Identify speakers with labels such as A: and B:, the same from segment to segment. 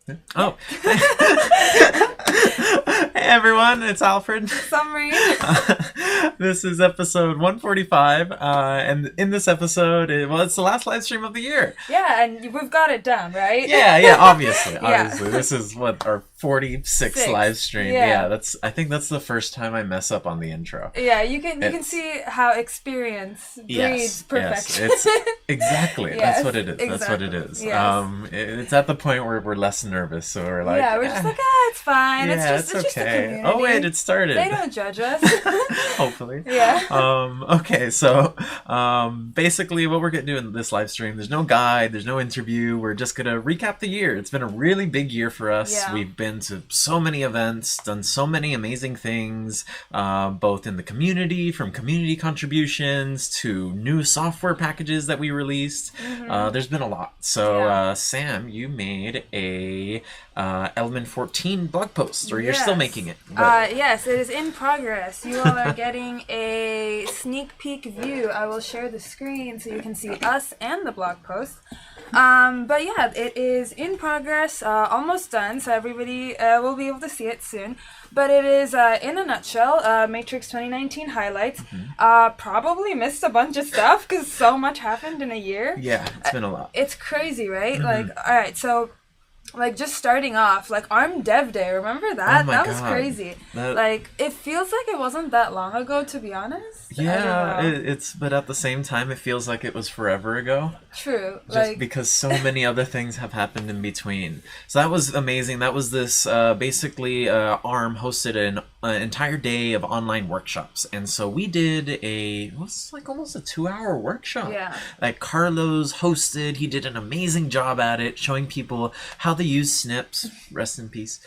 A: Oh. Hey everyone, it's Alfred.
B: Summary.
A: This is episode 145, and in this episode, it's the last live stream of the year.
B: Yeah, and we've got it down, right?
A: Yeah, obviously.
B: Yeah.
A: This is our 46th live stream.
B: Yeah.
A: I think that's the first time I mess up on the intro.
B: Yeah, you can see how experience breeds perfection.
A: Yes, exactly.
B: Yes,
A: that's what it is.
B: exactly.
A: That's what it is.
B: Yes.
A: It's at the point where we're less nervous, so we're like,
B: yeah, we're just like, it's fine.
A: Yeah,
B: it's just a community.
A: Oh wait, it started.
B: They don't judge us.
A: Hopefully.
B: Yeah.
A: Okay, so basically what we're gonna do in this live stream, there's no guide, there's no interview, we're just gonna recap the year. It's been a really big year for us.
B: Yeah.
A: We've been to so many events, done so many amazing things, both in the community, from community contributions to new software packages that we released. There's been a lot. So Sam, you made a Element 14 blog post, or you're still making it.
B: Yes, it is in progress. You all are getting a sneak peek view. I will share the screen so you can see us and the blog post. But yeah, it is in progress, almost done, so everybody will be able to see it soon. But it is, in a nutshell, Matrix 2019 highlights. Probably missed a bunch of stuff because so much happened in a year.
A: Yeah, it's been a lot.
B: It's crazy, right? Like, alright, so... Like, just starting off, like, ARM Dev Day, remember that?
A: Oh my
B: that was
A: God.
B: crazy. Like, it feels like it wasn't that long ago, to be honest.
A: Yeah, but at the same time, it feels like it was forever ago.
B: True.
A: Just because so many other things have happened in between. So that was amazing. That was this, basically, ARM hosted an entire day of online workshops. And so we did it was like almost a 2-hour workshop.
B: Yeah.
A: Like, Carlos hosted, he did an amazing job at it, showing people how they use snips, rest in peace,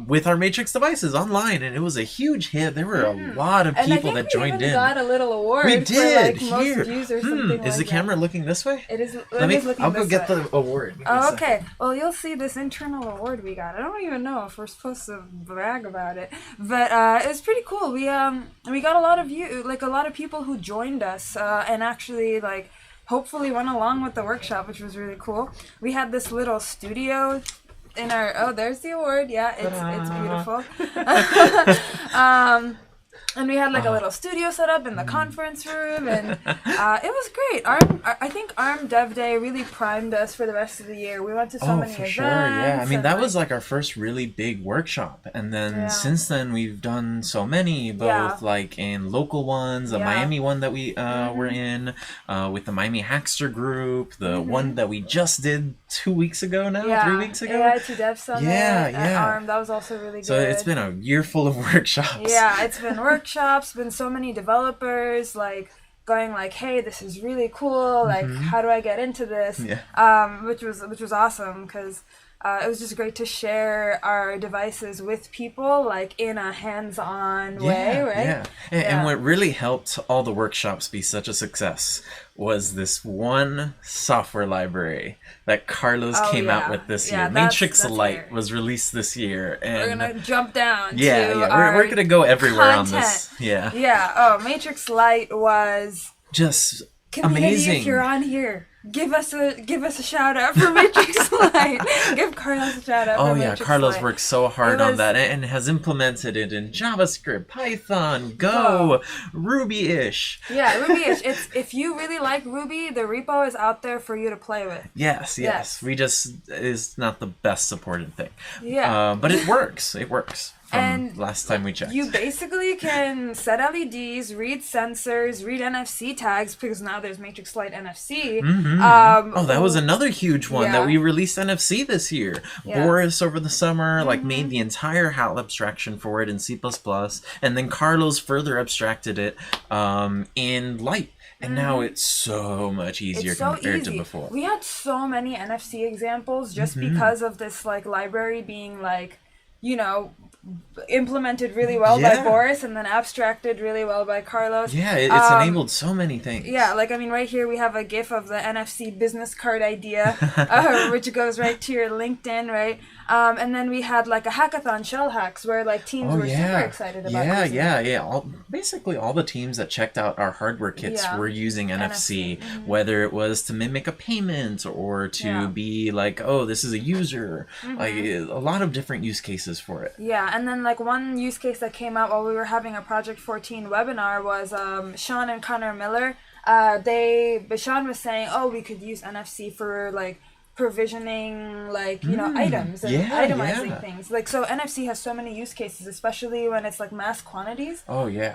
A: with our Matrix devices online, and it was a huge hit. There were a lot of people that joined in.
B: We got a little award.
A: We did.
B: For, like, most views or something
A: is the camera looking this way?
B: It is.
A: I'll go get the award.
B: Oh, okay. Well, you'll see this internal award we got. I don't even know if we're supposed to brag about it, but it was pretty cool. We got a lot of a lot of people who joined us and actually hopefully went along with the workshop, which was really cool. We had this little studio in our... there's the award. Yeah, it's beautiful. And we had a little studio set up in the conference room, and it was great. I think ARM Dev Day really primed us for the rest of the year. We went to so many events.
A: Sure, yeah. I mean, that was our first really big workshop, and then since then we've done so many, both in local ones, the Miami one that we were in, with the Miami Hackster group, the one that we just did 2 weeks ago now, 3 weeks ago.
B: Yeah, to Dev Summit at
A: yeah.
B: ARM. That was also really good.
A: So it's been a year full of workshops.
B: Yeah, it's been workshops, been so many developers going hey, this is really cool, how do I get into this? Which was awesome because it was just great to share our devices with people in a hands-on way, right?
A: And what really helped all the workshops be such a success was this one software library that Carlos came out with this year. Matrix Lite was released this year, and
B: we're gonna jump down.
A: We're gonna go everywhere
B: content.
A: on this. Yeah.
B: Oh, Matrix Lite was
A: just
B: community,
A: amazing.
B: If you're on here, give us a shout out for Matrix Lite. Give Carlos a shout out. For Matrix
A: Carlos
B: Lite.
A: worked so hard on that and has implemented it in JavaScript, Python, Go, Ruby-ish.
B: Yeah, Ruby-ish. If you really like Ruby, the repo is out there for you to play with.
A: Yes. It's not the best supported thing.
B: Yeah.
A: But it works. It works. From last time we checked.
B: You basically can set LEDs, read sensors, read NFC tags, because now there's Matrix Lite NFC.
A: That was another huge one that we released NFC this year. Boris over the summer made the entire HAL abstraction for it in C++, and then Carlos further abstracted it in Lite. And now it's so much easier compared to before.
B: We had so many NFC examples just because of this library being implemented really well by
A: Yeah.
B: Boris and then abstracted really well by Carlos.
A: Yeah, it's enabled so many things.
B: Yeah, like, I mean, right here we have a GIF of the NFC business card idea, which goes right to your LinkedIn, right? And then we had, like, a hackathon, Shell Hacks, where, like, teams were super excited about using it.
A: Yeah. Basically, all the teams that checked out our hardware kits were using NFC, whether it was to mimic a payment or to be like, oh, this is a user. Like, a lot of different use cases for it.
B: Yeah, and then, like, one use case that came out while we were having a Project 14 webinar was Sean and Connor Miller. Sean was saying, oh, we could use NFC for, like, provisioning, like, you know, items and itemizing things. Like, so NFC has so many use cases, especially when it's, like, mass quantities.
A: Oh, yeah.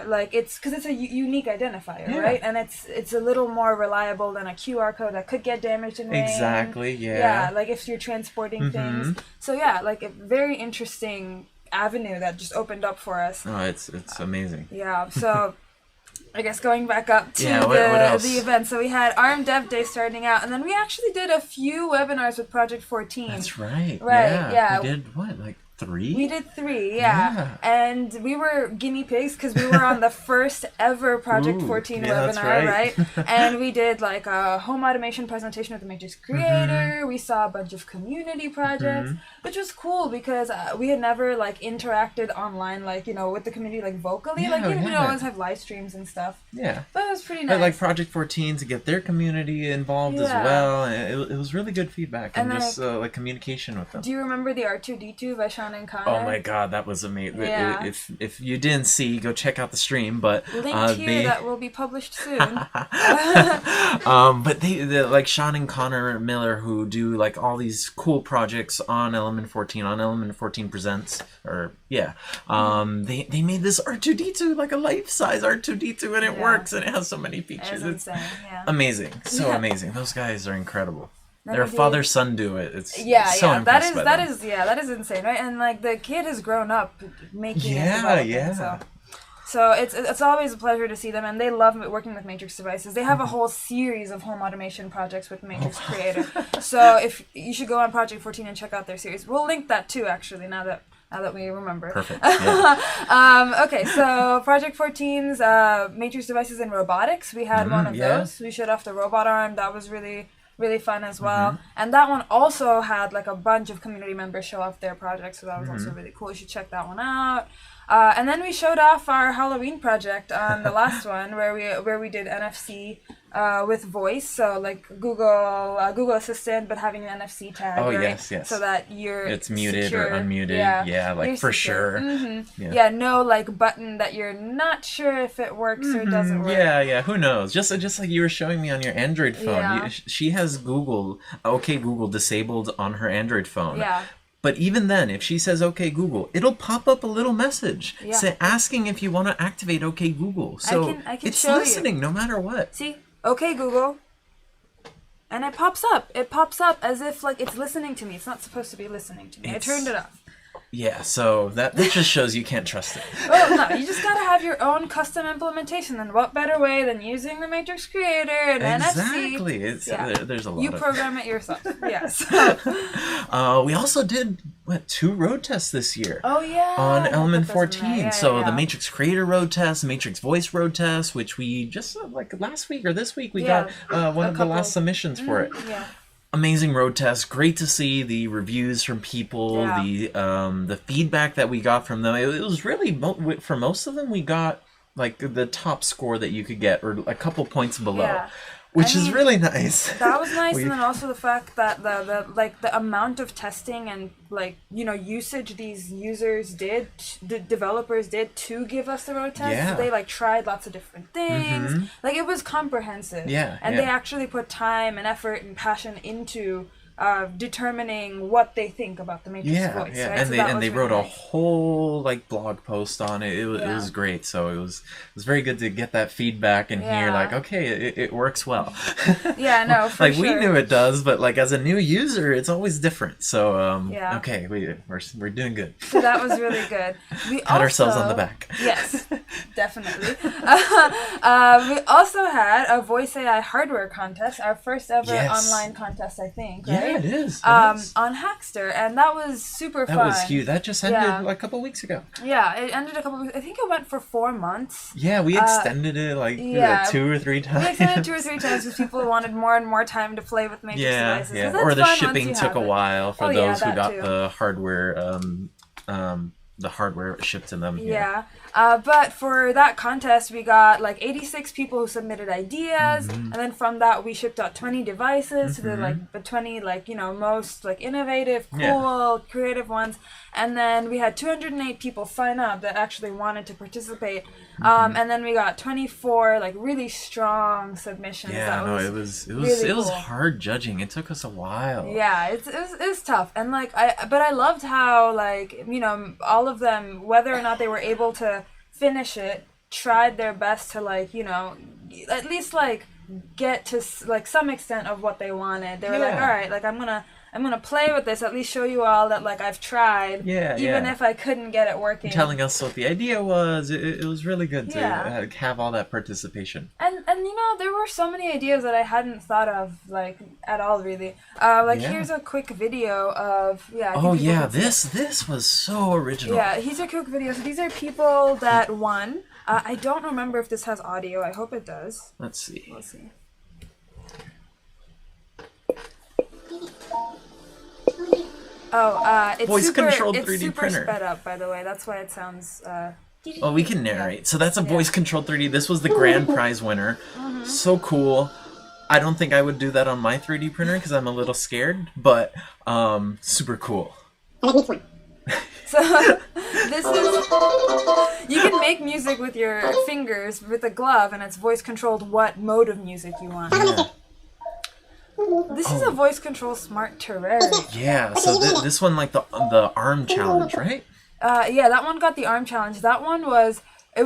B: Like, it's because it's a unique identifier, right? And it's a little more reliable than a QR code that could get damaged in rain.
A: Exactly, yeah.
B: Yeah, like, if you're transporting things. So, yeah, like, a very interesting avenue that just opened up for us.
A: Oh, it's amazing.
B: Yeah, so I guess going back up to the event. So we had ARM Dev Day starting out, and then we actually did a few webinars with Project 14.
A: That's right.
B: Right, yeah.
A: We did what, like 3?
B: We did 3, yeah. And we were guinea pigs because we were on the first ever Project 14 webinar, right? And we did like a home automation presentation with the Matrix Creator. We saw a bunch of community projects, which was cool because we had never like interacted online, like, you know, with the community like vocally. Like, you know, we always have live streams and stuff. Yeah. But it was pretty nice.
A: Like Project 14 to get their community involved as well. And it was really good feedback and just like communication with them.
B: Do you remember the R2D2 by Sean and Connor?
A: Oh my god, that was amazing. Yeah. If you didn't see, go check out the stream. But
B: linked here, that will be published soon.
A: But they like Sean and Connor Miller, who do like all these cool projects on Element 14, on Element 14 Presents, or they made this R2D2, like a life-size R2D2, and it works, and it has so many features. It's insane. Amazing, so amazing. Those guys are incredible. Their father-son duo. It's so impressed by them.
B: That is insane, right? And like the kid has grown up making it. So it's always a pleasure to see them, and they love working with Matrix devices. They have a whole series of home automation projects with Matrix Creator. So if you should go on Project 14 and check out their series. We'll link that too, actually, now that we remember.
A: Perfect. Yeah.
B: Okay, so Project 14's Matrix devices and robotics. We had one of those. We showed off the robot arm. That was really fun as well. And that one also had like a bunch of community members show off their projects, so that was also really cool. You should check that one out. And then we showed off our Halloween project on the last one where we did NFC with voice, so like Google Assistant, but having an NFC tag, right?
A: Yes.
B: So that it's
A: muted
B: secure.
A: Or unmuted, like for
B: secure.
A: sure.
B: No like button that you're not sure if it works or doesn't work.
A: Who knows? Just like you were showing me on your Android phone. She has Google disabled on her Android phone. But even then, if she says "Okay Google," it'll pop up a little message asking if you want to activate "Okay Google." So
B: I can
A: it's
B: show
A: listening no matter what.
B: See, "Okay Google," and it pops up. It pops up as if like it's listening to me. It's not supposed to be listening to me. I turned it off.
A: Yeah, so that just shows you can't trust it.
B: Well, no, you just gotta have your own custom implementation, and what better way than using the Matrix Creator and
A: NFC?
B: Exactly.
A: There's a lot.
B: You program it yourself. Yes.
A: We also did 2 road tests this year.
B: Oh yeah.
A: On Element 14. The Matrix Creator road test, Matrix Voice road test, which we just like last week or this week we got one of the last submissions for it. Yeah. Amazing road test. Great to see the reviews from people, the feedback that we got from them. It was really, for most of them, we got like the top score that you could get, or a couple points below. Which is really nice.
B: That was nice, and then also the fact that the amount of testing and usage these users did, the developers did to give us the road test. Yeah. So they tried lots of different things. Like it was comprehensive.
A: Yeah.
B: And they actually put time and effort and passion into determining what they think about the Matrix voice.
A: Yeah,
B: right?
A: And they wrote a whole blog post on it. It was great. So it was very good to get that feedback and hear okay, it works well.
B: Yeah, no, for
A: sure. We knew it does, but as a new user, it's always different. So okay, we're doing good.
B: So that was really good. We
A: pat ourselves on the back.
B: Yes. Definitely. We also had a Voice AI hardware contest, our first ever online contest, I think, right?
A: Yeah, it is.
B: On Hackster, and that was super fun.
A: That was huge. That just ended a couple weeks ago.
B: Yeah, it ended a couple weeks. I think it went for 4 months.
A: Yeah, we extended it 2 or 3 times.
B: We extended it 2 or 3 times because people wanted more and more time to play with Matrix devices.
A: Yeah, or the shipping took a while for those who got
B: too.
A: the hardware. The hardware shipped to them.
B: Yeah. But for that contest, we got like 86 people who submitted ideas, and then from that we shipped out 20 devices to the 20 most innovative, cool, creative ones, and then we had 208 people sign up that actually wanted to participate, and then we got 24 really strong submissions.
A: Yeah, it was hard judging. It took us a while.
B: Yeah, it was tough, and I loved how all of them, whether or not they were able to finish it, tried their best to at least get to some extent of what they wanted. They were all right, I'm gonna play with this, at least show you all that I've tried, even if I couldn't get it working.
A: Telling us what the idea was, it was really good to have all that participation.
B: And there were so many ideas that I hadn't thought of at all really. Here's a quick video of
A: this was so original.
B: Yeah, here's a quick video. So these are people that won. I don't remember if this has audio. I hope it does.
A: Let's see.
B: We'll see. It's
A: voice-controlled 3D
B: it's super
A: printer.
B: sped up, by the way. That's why it sounds.
A: Oh, we can narrate. So that's a voice-controlled 3D. This was the grand prize winner. So cool. I don't think I would do that on my 3D printer because I'm a little scared, but super cool.
B: So this is, you can make music with your fingers with a glove, and it's voice-controlled what mode of music you want.
A: Yeah.
B: This is a voice-control smart terrarium.
A: Yeah, so this one the arm challenge, right?
B: That one got the arm challenge. That one was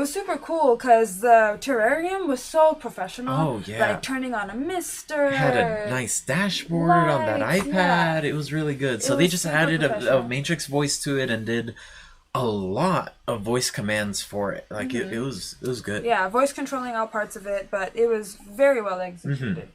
B: super cool because the terrarium was so professional.
A: Oh, yeah.
B: Turning on a mister.
A: It had a nice dashboard on that iPad. Yeah. It was really good. So they just added a Matrix voice to it and did a lot of voice commands for it. It was good.
B: Yeah, voice controlling all parts of it, but it was very well executed.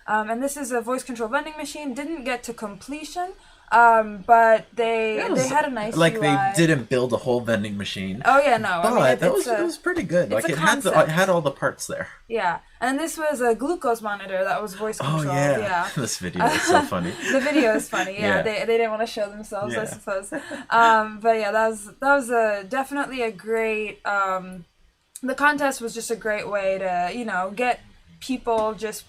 B: And this is a voice control vending machine. Didn't get to completion, but they had a nice UI.
A: They didn't build a whole vending machine.
B: Oh yeah, no.
A: But it was pretty good. It had all the parts there.
B: Yeah, and this was a glucose monitor that was voice controlled.
A: Oh yeah. This video is so funny.
B: The video is funny. Yeah, they didn't want to show themselves, I suppose. But yeah, that was definitely a great. The contest was just a great way to get people just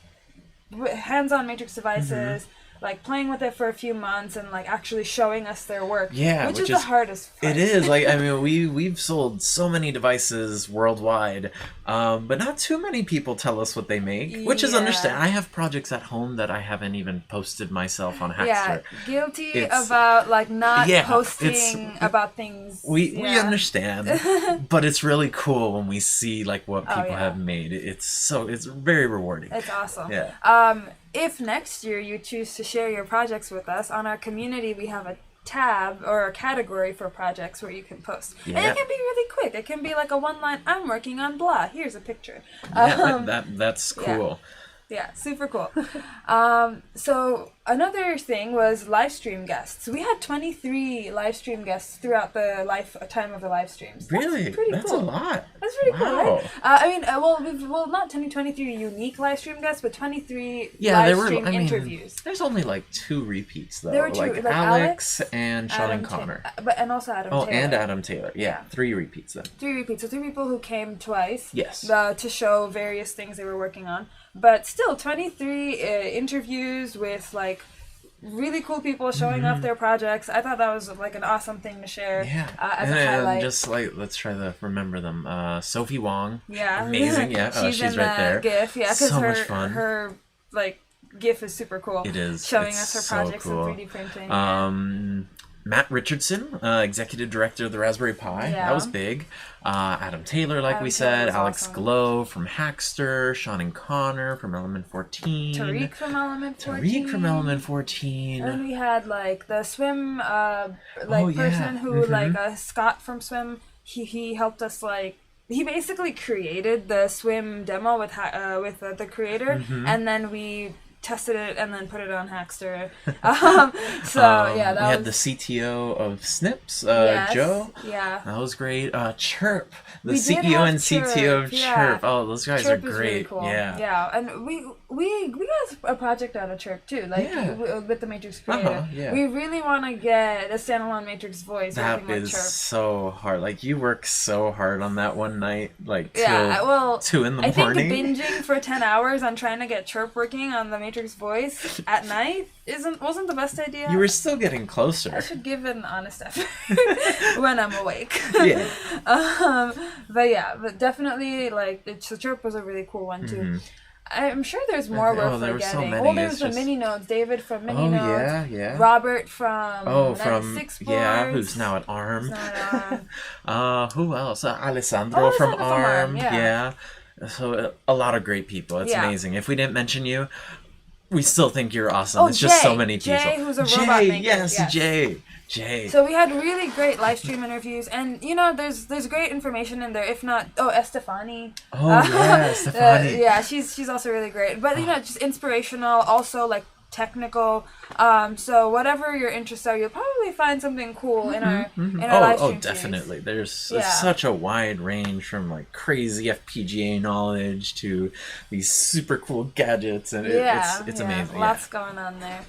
B: hands-on Matrix devices, playing with it for a few months and actually showing us their work.
A: Yeah,
B: which is the hardest part.
A: It is. We've sold so many devices worldwide, but not too many people tell us what they make, which is understandable. I have projects at home that I haven't even posted myself on Hackster.
B: Yeah, guilty about not posting about things.
A: We understand, but it's really cool when we see what people have made. It's very rewarding.
B: It's awesome.
A: Yeah.
B: If next year you choose to share your projects with us, on our community we have a tab or a category for projects where you can post. Yeah. And it can be really quick. It can be a one-line, I'm working on blah, here's a picture.
A: That's cool.
B: Yeah, super cool. So another thing was Livestream Guests. We had 23 Livestream guests throughout the lifetime of the live streams.
A: Really? That's
B: cool.
A: a lot.
B: That's pretty cool, right? Not 23 unique Livestream guests, but 23 livestream interviews.
A: There's only 2 repeats, though.
B: There were 2,
A: Alex and Sean and Connor.
B: And also Adam Taylor.
A: And Adam Taylor. Yeah, 3 repeats, then.
B: 3 repeats. So 3 people who came twice.
A: Yes.
B: To show various things they were working on. But still, 23 interviews with really cool people showing off their projects. I thought that was an awesome thing to share.
A: Yeah.
B: As a highlight.
A: Just let's try to remember them. Sophie Wong.
B: Yeah.
A: Amazing. Yeah.
B: She's in
A: right there.
B: GIF. Yeah.
A: So much fun.
B: Her GIF is super cool.
A: It is.
B: Showing us her projects
A: so cool.
B: in 3D printing.
A: Matt Richardson, executive director of the Raspberry Pi.
B: Yeah.
A: That was big. Adam Taylor, we said. Alex
B: awesome.
A: Glow from Hackster. Sean and Connor from Element 14.
B: Tariq from Element 14. And we had the swim person who Scott from Swim. He helped us he basically created the swim demo with the creator, and then we tested it and then put it on Hackster. That
A: we had the CTO of Snips, Joe.
B: Yeah.
A: That was great. Chirp, the
B: We did
A: CEO
B: have
A: and CTO of
B: Chirp, yeah.
A: Chirp. Oh, those guys
B: Chirp
A: are
B: is
A: great.
B: really cool.
A: Yeah.
B: Yeah, and we got a project out of Chirp too, with the Matrix creator.
A: Yeah.
B: We really want to get a standalone Matrix voice.
A: That
B: working
A: is
B: with Chirp.
A: so hard. Like, you worked so hard on that one night, like till
B: Yeah,
A: 2 in the
B: I
A: morning.
B: think binging for 10 hours on trying to get Chirp working on the Matrix voice at night wasn't the best idea.
A: You were still getting closer.
B: I should give an honest effort when I'm awake.
A: Yeah.
B: But definitely, like, the Chirp was a really cool one too. I'm sure there's more we're
A: there were so
B: forgetting.
A: many,
B: There's
A: it's
B: the
A: just-
B: mini nodes, David from mini
A: Oh,
B: nodes,
A: yeah.
B: Robert from
A: from
B: 96
A: yeah,
B: boards.
A: who's now at ARM.
B: Who's now at ARM.
A: Who else? Alessandro from ARM. Yeah. So a lot of great people. It's amazing. If we didn't mention you, we still think you're awesome. It's just so many people.
B: Jay, who's a robot maker.
A: Yes, Jay.
B: So we had really great live stream interviews, and there's great information in there. If not, Estefani.
A: Oh yeah, Estefani.
B: Yeah, she's also really great. But just inspirational, also like technical. So whatever your interests are, you'll probably find something cool in our live stream series.
A: Definitely. There's such a wide range from like crazy FPGA knowledge to these super cool gadgets, and it's amazing.
B: Lots going on there.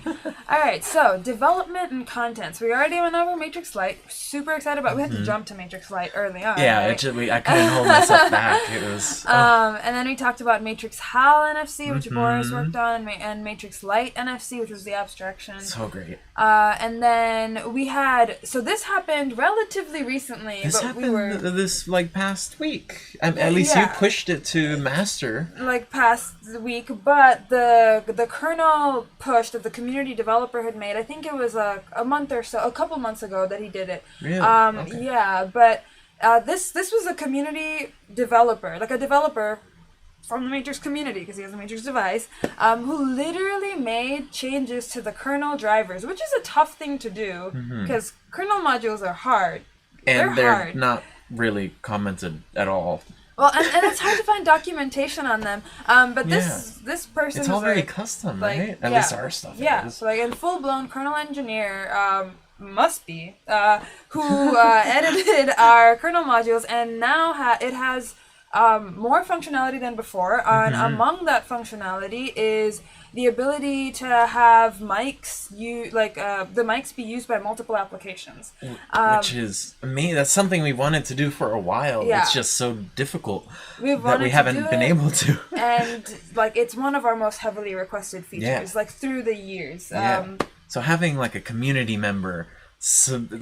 B: All right, so development and contents. We already went over Matrix Lite. Super excited about. We had to jump to Matrix Lite early on.
A: Yeah,
B: right?
A: I couldn't hold myself back. It was.
B: And then we talked about Matrix HAL NFC, which Boris worked on, and Matrix Lite NFC, which was the abstraction.
A: So great.
B: And then we had. So this happened relatively recently.
A: This
B: but
A: happened this past week. At least you pushed it to master.
B: Like past week, but the kernel push that the community developer had made, I think it was a couple months ago that he did it.
A: Really? Okay.
B: Yeah, but this was a community developer, like a developer from the Matrix community, because he has a Matrix device, who literally made changes to the kernel drivers, which is a tough thing to do, because kernel modules are hard.
A: And
B: they're hard.
A: Not really commented at all.
B: Well, and it's hard to find documentation on them. But this person
A: it's all
B: is
A: very
B: like,
A: custom, right? At least our stuff is.
B: So like a full-blown kernel engineer must be who edited our kernel modules, and now it has more functionality than before. And among that functionality is the ability to have mics, the mics be used by multiple applications.
A: Which is amazing. That's something we wanted to do for a while.
B: Yeah.
A: It's just so difficult
B: that
A: we haven't been able to.
B: And like it's one of our most heavily requested features, like through the years.
A: So having like a community member submit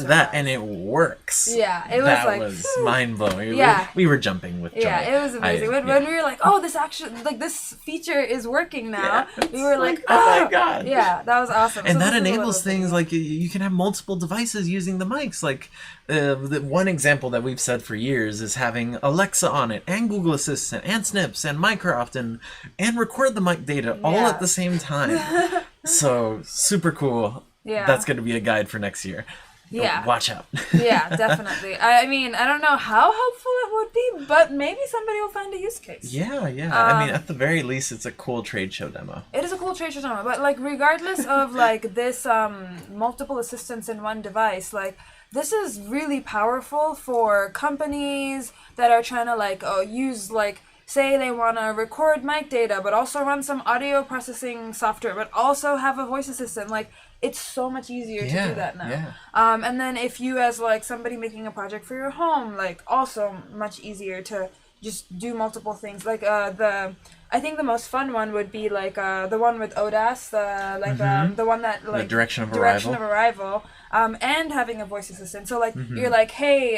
A: that and it works.
B: Yeah, it was
A: that was mind blowing.
B: Yeah,
A: we were jumping with joy.
B: Yeah, it was amazing. When we were like, oh, this feature is working now. We were like,
A: oh my god.
B: Yeah, that was awesome.
A: And that enables things like you can have multiple devices using the mics. Like the one example that we've said for years is having Alexa on it, and Google Assistant, and Snips, and Mycroft, and record the mic data all at the same time. So super cool.
B: Yeah.
A: That's going to be a guide for next year.
B: Yeah.
A: Watch out.
B: Yeah, definitely. I mean, I don't know how helpful it would be, but maybe somebody will find a use case.
A: Yeah. I mean, at the very least, it's a cool trade show demo.
B: It is a cool trade show demo, but like regardless of like this multiple assistants in one device, like this is really powerful for companies that are trying to use say they want to record mic data, but also run some audio processing software, but also have a voice assistant. Like, it's so much easier to do that now.
A: Yeah.
B: And then if you, as somebody making a project for your home, also much easier to just do multiple things. I think the most fun one would be the one with ODAS, the one that
A: the direction of
B: arrival. And having a voice assistant. So you're like, hey,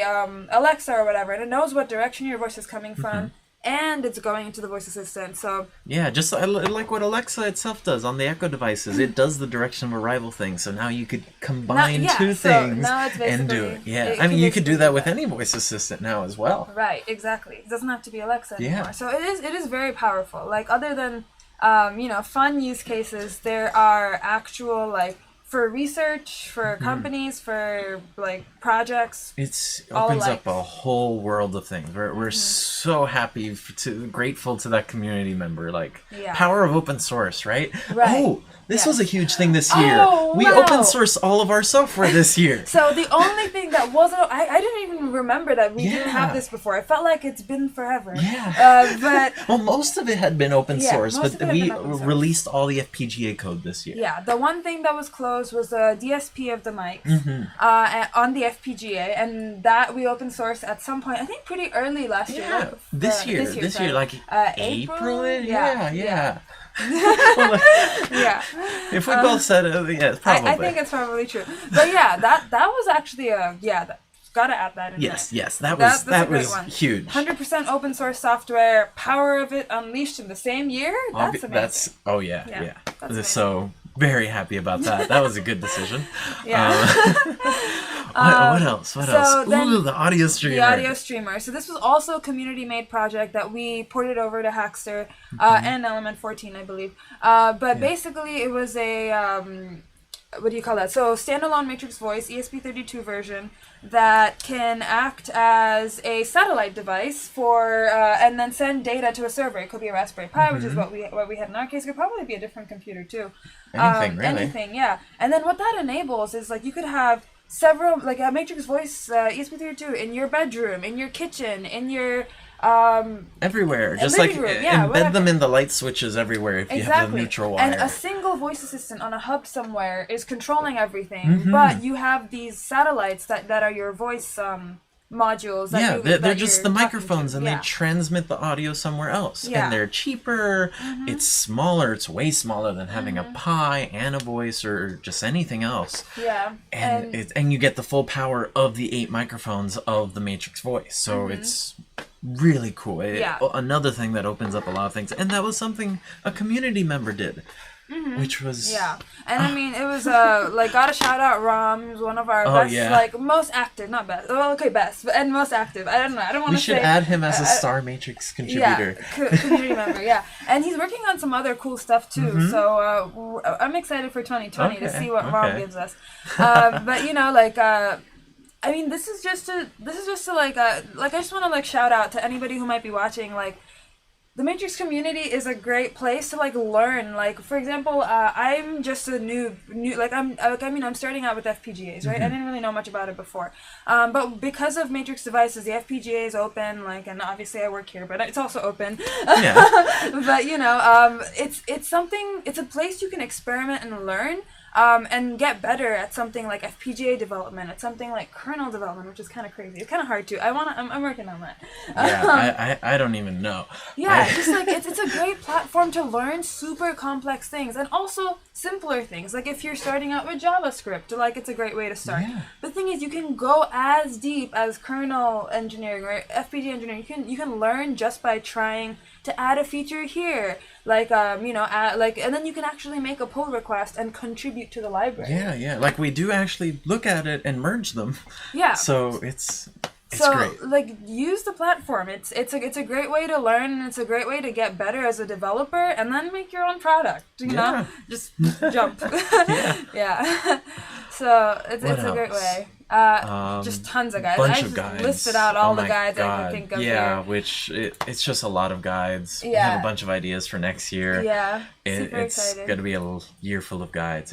B: Alexa or whatever, and it knows what direction your voice is coming from. And it's going into the voice assistant, so... Yeah,
A: just like what Alexa itself does on the Echo devices. It does the direction of arrival thing, so now you could combine two things and do it. Yeah, I mean, you could do that with any voice assistant now as well.
B: Right, exactly. It doesn't have to be Alexa anymore. So it is very powerful. Other than, fun use cases, there are actual, for research, for companies, for projects.
A: It
B: all
A: opens
B: alike.
A: up a whole world of things. We're so happy grateful to that community member. Like,
B: Yeah.
A: power of open source, right?
B: Right.
A: Oh, this
B: Yes.
A: was a huge thing this year.
B: Oh,
A: We
B: wow.
A: open source all of our software this year.
B: So the only thing that wasn't, I didn't even remember that we didn't have
A: Yeah.
B: this before. I felt like it's been forever.
A: Yeah.
B: But
A: Well, most of it had been open
B: Yeah,
A: source,
B: most of it
A: but
B: had
A: we
B: been open source.
A: released all the FPGA code this year.
B: yeah, the one thing that was closed was the DSP of the mics
A: Mm-hmm.
B: on the FPGA, and that we open sourced at some point. I think pretty early last year.
A: Yeah,
B: right?
A: this year,
B: sorry.
A: like
B: April?
A: Yeah.
B: Yeah.
A: If we both said it, yeah, probably.
B: I think it's probably true. But yeah, that was actually gotta add that in
A: yes,
B: there.
A: that
B: That's
A: was
B: a great one.
A: huge.
B: 100% open source software, power of it unleashed in the same year. That's amazing. Yeah, that's amazing.
A: So very happy about that. That was a good decision.
B: Yeah.
A: What else? What
B: so
A: else?
B: then
A: Ooh, the audio streamer.
B: The audio streamer. So this was also a community-made project that we ported over to Hackster and Element 14, I believe. But basically, it was a what do you call that? So standalone Matrix Voice ESP32 version that can act as a satellite device for and then send data to a server. It could be a Raspberry Pi, which is what we had in our case. It could probably be a different computer too.
A: Anything, really.
B: Anything, yeah. And then what that enables is like you could have several, like a Matrix Voice ESP32 in your bedroom, in your kitchen, in your
A: everywhere. Just
B: living
A: like
B: room, yeah,
A: embed
B: whatever.
A: them in the light switches everywhere if you have the neutral wire.
B: And a single voice assistant on a hub somewhere is controlling everything, but you have these satellites that are your voice modules. That
A: They're just the
B: you're talking
A: microphones,
B: to.
A: and
B: Yeah.
A: they transmit the audio somewhere else.
B: Yeah.
A: And they're cheaper. It's smaller. It's way smaller than having a Pi and a voice or just anything else.
B: Yeah.
A: And you get the full power of the 8 microphones of the Matrix Voice. So it's really cool. Another thing that opens up a lot of things. And that was something a community member did. Which was...
B: Yeah. And I mean, it was, like, gotta shout out Rom, who's one of our best, like, most active, not best, well, okay, best, but, and most active. I don't know, I don't want to say...
A: We should add him as a Star Matrix contributor.
B: Yeah, community member, yeah. And he's working on some other cool stuff, too, so I'm excited for 2020 to see what Rom gives us. But, you know, like, I mean, this is just to like, I just want to, like, shout out to anybody who might be watching, like, the Matrix community is a great place to like learn. Like, for example, I'm just a new like I'm starting out with FPGAs, right? I didn't really know much about it before, but because of Matrix devices, the FPGA is open. Like, and obviously I work here, but it's also open.
A: Yeah.
B: But you know, it's something. It's a place you can experiment and learn. And get better at something like FPGA development, at something like kernel development, which is kind of crazy. It's kind of hard too. I'm working on that.
A: Yeah, I don't even know.
B: Yeah, just like it's a great platform to learn super complex things and also simpler things. Like if you're starting out with JavaScript, like it's a great way to start.
A: Yeah.
B: The thing is, you can go as deep as kernel engineering or FPGA engineering. You can learn just by trying to add a feature here, like you know, and then you can actually make a pull request and contribute to the library.
A: Yeah. Like we do actually look at it and merge them.
B: Yeah.
A: So it's great.
B: Like, use the platform. It's a great way to learn, and it's a great way to get better as a developer, and then make your own product. You know, just jump. Yeah. So it's a great way. Just tons of guides.
A: Bunch
B: I
A: of
B: just
A: guides.
B: listed out all the
A: my
B: guides I
A: God.
B: can think of.
A: Yeah,
B: here.
A: which it's just a lot of guides.
B: Yeah.
A: We have a bunch of ideas for next year.
B: Yeah.
A: It's
B: excited.
A: going to be a year full of guides.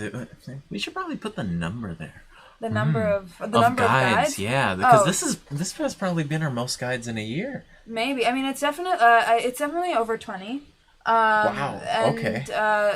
A: We should probably put the number there.
B: The number of guides.
A: Yeah, because this has probably been our most guides in a year.
B: Maybe. I mean, it's definitely over 20.
A: Wow.
B: And,
A: Okay.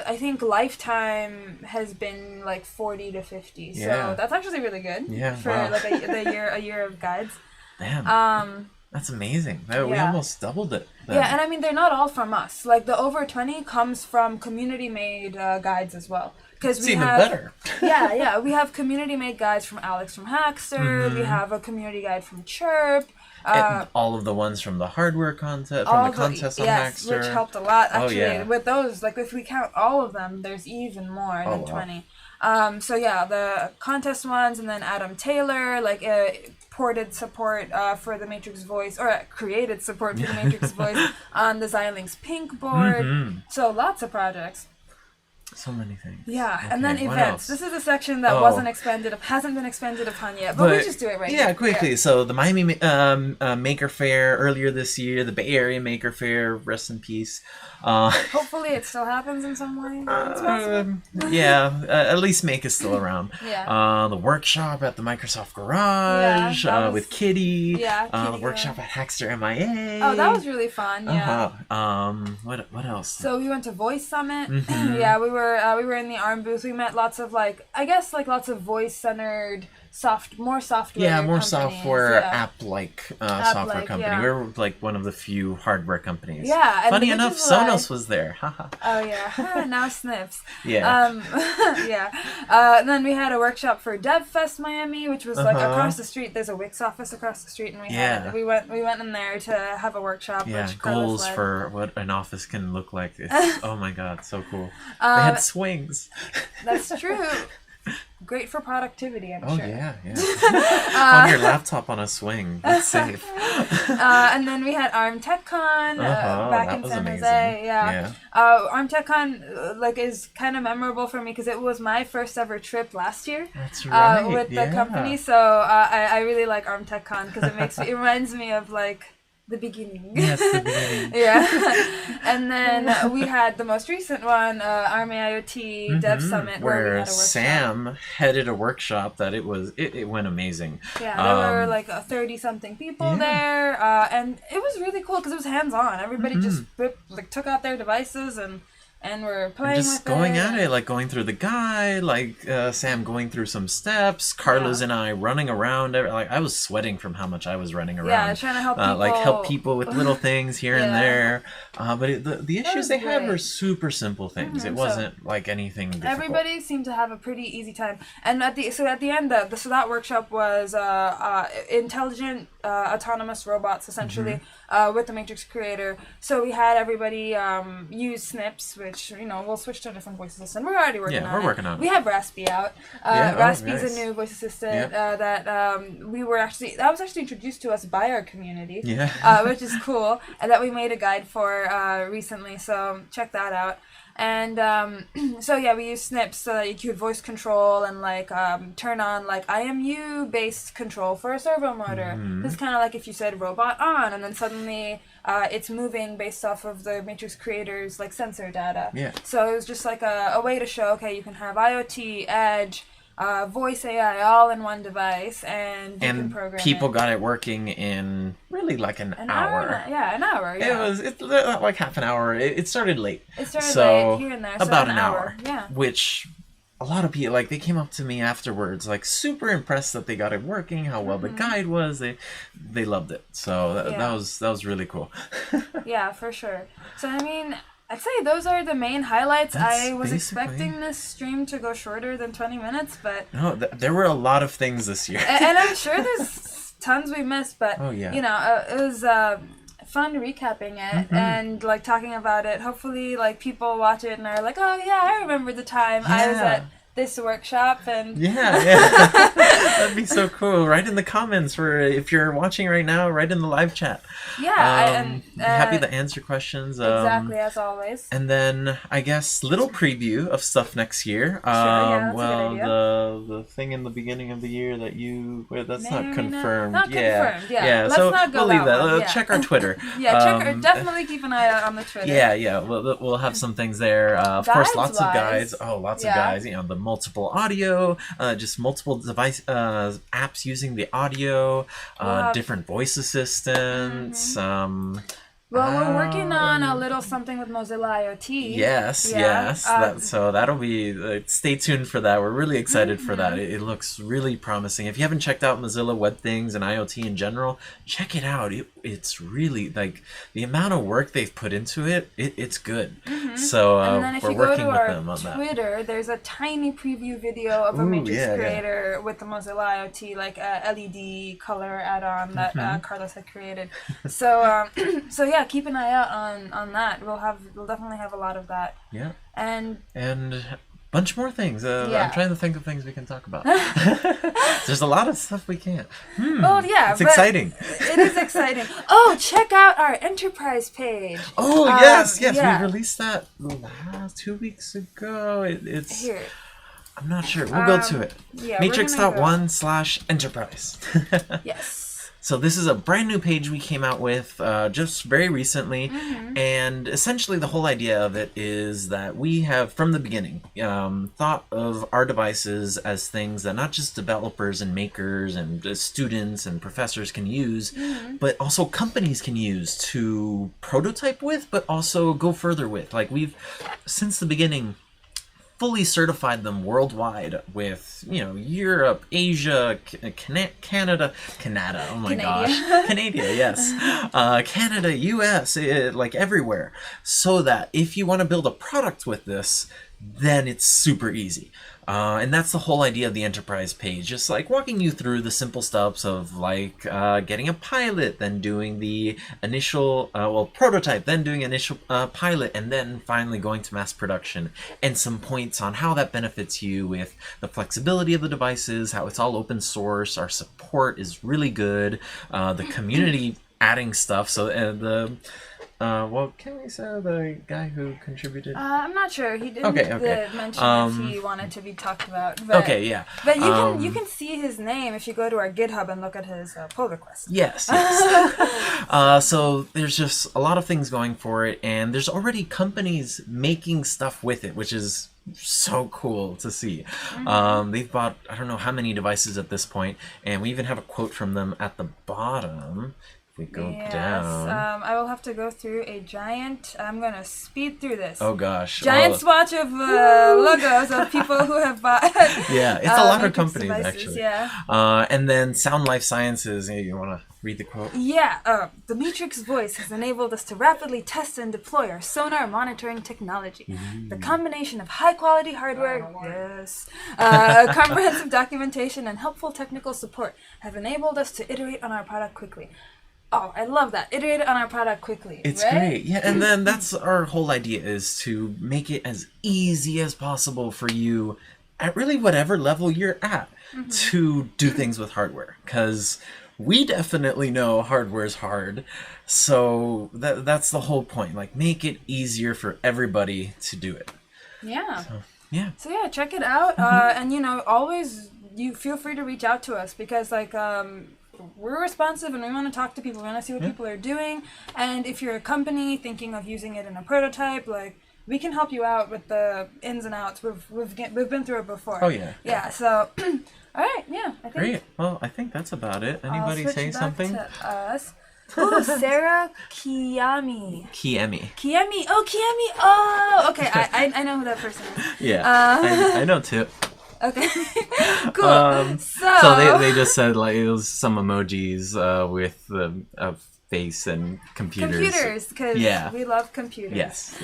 B: I think lifetime has been like 40 to 50. So
A: Yeah.
B: that's actually really good.
A: Yeah,
B: For
A: wow.
B: like a year of guides.
A: Damn. That's amazing. We almost doubled it. Then.
B: Yeah, and I mean, they're not all from us. Like, the over 20 comes from community-made guides as well. Because
A: it's even better.
B: yeah. We have community-made guides from Alex from Hackster. We have a community guide from Chirp.
A: And all of the ones from the hardware contest, from the contest on Hackster.
B: Which helped a lot, actually.
A: Oh, yeah.
B: With those, like, if we count all of them, there's even more than 20. So, yeah, the contest ones, and then Adam Taylor, like, ported support for the Matrix Voice, or created support for the Matrix Voice on the Xilinx Pink board. So, lots of projects.
A: So many things.
B: Yeah,
A: Okay,
B: and then
A: what
B: events.
A: else?
B: This is a section that hasn't been expanded upon yet, but we'll just do it right
A: Yeah,
B: now.
A: quickly. So the Miami Maker Faire earlier this year, the Bay Area Maker Faire, rest in peace.
B: Hopefully it still happens in some way. It's possible.
A: Yeah, at least Make is still around.
B: Yeah.
A: The workshop at the Microsoft Garage with Kitty.
B: Yeah,
A: The
B: Kitty,
A: workshop at Hackster MIA.
B: Oh, that was really fun. Yeah.
A: What else?
B: So we went to Voice Summit.
A: Mm-hmm.
B: Yeah, we were in the ARM booth. We met lots of lots of voice centered more software.
A: Yeah, more
B: companies.
A: software
B: Yeah.
A: app-like software
B: App-like,
A: company.
B: yeah.
A: We were like one of the few hardware companies.
B: Yeah, and
A: Funny
B: which
A: enough,
B: is why-
A: Sonos was there. Haha.
B: Oh yeah, now sniffs.
A: Yeah.
B: Yeah. And then we had a workshop for DevFest Miami, which was like across the street. There's a Wix office across the street, and we went in there to have a workshop.
A: Yeah,
B: which Carlos
A: goals
B: led.
A: for what an office can look like. It's, oh my god, so cool. They had swings.
B: That's true. Great for productivity, I'm sure.
A: Yeah. On your laptop on a swing. That's safe.
B: And then we had ARM TechCon back in San Jose. Yeah. ARM TechCon is kind of memorable for me because it was my first ever trip last year.
A: That's right.
B: With the company. So I really like ARM TechCon because it reminds me of the beginning.
A: Yes, the beginning.
B: Yeah. And then we had the most recent one, Army IoT Dev Summit, where we had a workshop.
A: Sam headed a workshop that it went amazing.
B: Yeah, there were 30-something people there, and it was really cool because it was hands-on. Everybody just took out their devices and we're playing
A: just
B: with
A: going
B: it.
A: at it, going through the guide, Sam going through some steps, Carlos and I running around. I was sweating from how much I was running around.
B: Yeah, trying to help people.
A: Help people with little things here and there. But the issues they had were super simple things. It wasn't anything difficult.
B: Everybody seemed to have a pretty easy time. And at the end, that workshop was intelligent autonomous robots, essentially, with the Matrix creator. So we had everybody use Snips, which, we'll switch to a different voice assistant. We're already working on it.
A: Yeah, we're working on it.
B: We have Raspy out. Raspy's a new voice assistant that was actually introduced to us by our community, which is cool, and that we made a guide for recently, so check that out. And we use Snips so that you could voice control and turn on IMU based control for a servo motor. It's kind of like if you said robot on, and then suddenly it's moving based off of the Matrix creator's sensor data.
A: Yeah.
B: So it was just a way to show, okay, you can have IoT, Edge, voice AI all in one device, and you can program
A: people
B: it.
A: Got it working in really an hour.
B: An hour. Yeah.
A: It's half an hour. It started late.
B: It started late here and there.
A: About an hour.
B: Yeah.
A: Which a lot of people they came up to me afterwards super impressed that they got it working, how well the guide was. They loved it. So that was really cool.
B: Yeah, for sure. So I'd say those are the main highlights. I was expecting this stream to go shorter than 20 minutes, but...
A: No, there were a lot of things this year.
B: and I'm sure there's tons we missed, but, it was fun recapping it and, talking about it. Hopefully, people watch it and are like, oh, yeah, I remember the time I was at this workshop, and
A: that'd be so cool. Write in the comments if you're watching right now, write in the live chat. Happy to answer questions.
B: Exactly, as always.
A: And then I guess little preview of stuff next year.
B: That's a good idea.
A: The thing in the beginning of the year that that's not confirmed.
B: Not confirmed. Yeah. Let's
A: So
B: not go
A: we'll leave that.
B: one.
A: Check our Twitter.
B: Definitely keep an eye out on the Twitter.
A: Yeah. We'll have some things there. Of course, lots of guides. Lots of guides. The multiple audio, just multiple device apps using the audio, different voice assistants.
B: We're working on a little something with Mozilla IoT.
A: Yes. So that'll be. Stay tuned for that. We're really excited for that. It looks really promising. If you haven't checked out Mozilla Web Things and IoT in general, check it out. It's really the amount of work they've put into it. It's good. So
B: and then if
A: we're
B: you go
A: working
B: to
A: with
B: our
A: them on that.
B: Twitter, there's a tiny preview video of a Matrix creator with the Mozilla IoT LED color add-on that Carlos had created. So keep an eye out on that. We'll definitely have a lot of that.
A: Yeah.
B: But
A: bunch more things.
B: Yeah.
A: I'm trying to think of things we can talk about. There's a lot of stuff we can't.
B: Well, yeah.
A: It's exciting.
B: It is exciting. Oh, check out our Enterprise page.
A: Oh, yes.
B: yeah.
A: We released that 2 weeks ago. It's...
B: Here.
A: I'm not sure. We'll go to it.
B: Yeah,
A: Matrix.1/Enterprise.
B: Yes.
A: So this is a brand new page we came out with just very recently, and essentially the whole idea of it is that we have, from the beginning, thought of our devices as things that not just developers and makers and students and professors can use, but also companies can use to prototype with, but also go further with. Like, we've, since the beginning, fully certified them worldwide with, Europe, Asia, Canada, oh my gosh, Canada, yes, Canada, US, like everywhere, so that if you want to build a product with this, then it's super easy. And that's the whole idea of the Enterprise page, just like walking you through the simple steps of like getting a pilot, then doing the initial, prototype, then doing initial pilot, and then finally going to mass production, and some points on how that benefits you with the flexibility of the devices, how it's all open source, our support is really good, the community adding stuff, so can we say the guy who contributed?
B: I'm not sure. He didn't mention if he wanted to be talked about. But,
A: okay, yeah.
B: But you can see his name if you go to our GitHub and look at his pull request.
A: Yes. So there's just a lot of things going for it, and there's already companies making stuff with it, which is so cool to see. They've bought I don't know how many devices at this point, and we even have a quote from them at the bottom. We go down.
B: I will have to go through a giant. I'm gonna speed through this.
A: Oh gosh!
B: Giant swatch of logos of people who have bought.
A: Yeah, it's a lot of companies
B: devices,
A: actually.
B: Yeah.
A: And then Sound Life Sciences. Hey, you wanna read the quote?
B: Yeah. The Matrix voice has enabled us to rapidly test and deploy our sonar monitoring technology. The combination of high-quality hardware, comprehensive documentation, and helpful technical support have enabled us to iterate on our product quickly. Oh, I love that. Iterate on our product quickly.
A: It's
B: right?
A: great. Yeah, and then that's our whole idea, is to make it as easy as possible for you at really whatever level you're at to do things with hardware. Because we definitely know hardware's hard. So that's the whole point. Like, make it easier for everybody to do it.
B: Yeah.
A: So
B: yeah, check it out. And, always you feel free to reach out to us because, like, we're responsive and we want to talk to people. We want to see what people are doing. And if you're a company thinking of using it in a prototype, like, we can help you out with the ins and outs. We've been through it before.
A: Oh, yeah.
B: Yeah, so, all right, yeah. I think
A: great. Well, I think that's about it. Anybody say something?
B: To us. Oh, Sarah Kiemi. Oh, Kiemi. Oh, okay. I know who that person is.
A: Yeah, I know too.
B: Okay, cool.
A: So they just said, like, it was some emojis with the face and computers.
B: Because we love computers.
A: Yes.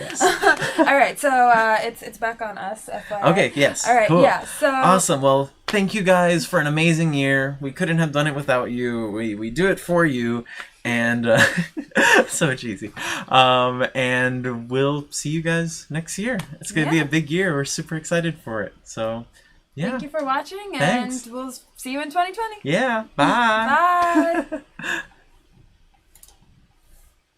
B: All right, so it's back on us. FYI.
A: Okay. Yes.
B: All right.
A: Cool.
B: Yeah. So
A: awesome. Well, thank you guys for an amazing year. We couldn't have done it without you. We do it for you. And so cheesy. And we'll see you guys next year. It's going to be a big year. We're super excited for it. So, yeah.
B: Thank you for watching,
A: Thanks.
B: and we'll see you in 2020.
A: Yeah. Bye.
B: Bye.